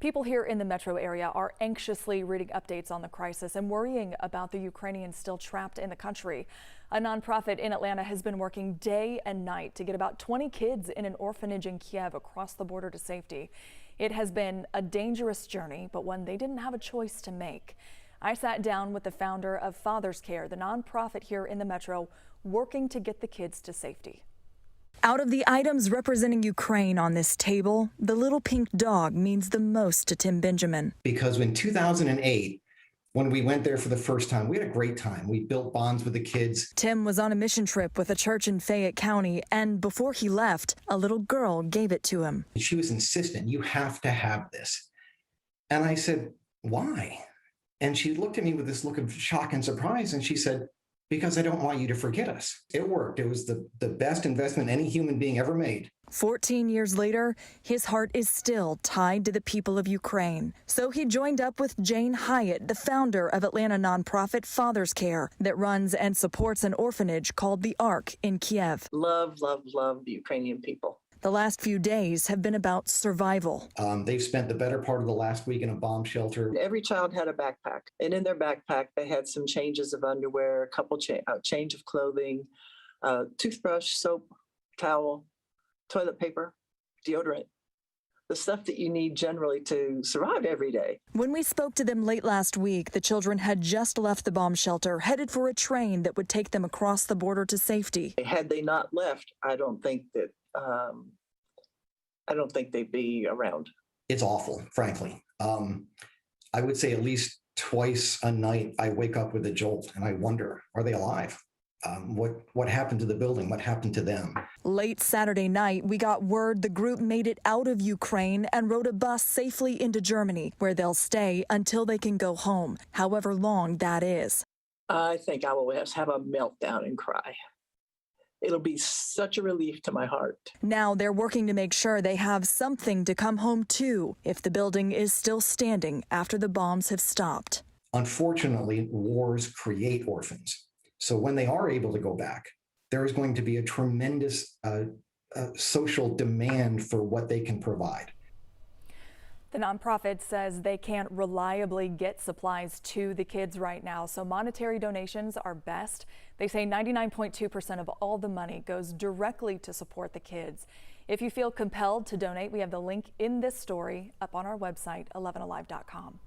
People here in the metro area are anxiously reading updates on the crisis and worrying about the Ukrainians still trapped in the country. A nonprofit in Atlanta has been working day and night to get about 20 kids in an orphanage in Kiev across the border to safety. It has been a dangerous journey, but one they didn't have a choice to make. I sat down with the founder of Father's Care, the nonprofit here in the metro, working to get the kids to safety. Out of the items representing Ukraine on this table, the little pink dog means the most to Tim Benjamin. Because in 2008, when we went there for the first time, we had a great time. We built bonds with the kids. Tim was on a mission trip with a church in Fayette County, and before he left, a little girl gave it to him. She was insistent, you have to have this. And I said, why? And she looked at me with this look of shock and surprise, and she said, because I don't want you to forget us. It worked. It was the best investment any human being ever made. 14 years later, his heart is still tied to the people of Ukraine. So he joined up with Jane Hyatt, the founder of Atlanta nonprofit Father's Care that runs and supports an orphanage called the Ark in Kiev. Love, love, love the Ukrainian people. The last few days have been about survival. They've spent the better part of the last week in a bomb shelter. Every child had a backpack, and in their backpack, they had some changes of underwear, a couple change of clothing, toothbrush, soap, towel, toilet paper, deodorant, the stuff that you need generally to survive every day. When we spoke to them late last week, the children had just left the bomb shelter, headed for a train that would take them across the border to safety. Had they not left, I don't think they'd be around. It's awful, frankly. I would say at least twice a night I wake up with a jolt and I wonder, are they alive? What happened to the building? What happened to them? Late Saturday night, we got word the group made it out of Ukraine and rode a bus safely into Germany, where they'll stay until they can go home, however long that is. I think I will have a meltdown and cry. It'll be such a relief to my heart. Now they're working to make sure they have something to come home to if the building is still standing after the bombs have stopped. Unfortunately, wars create orphans. So when they are able to go back, there is going to be a tremendous social demand for what they can provide. The nonprofit says they can't reliably get supplies to the kids right now, so monetary donations are best. They say 99.2% of all the money goes directly to support the kids. If you feel compelled to donate, we have the link in this story up on our website, 11alive.com.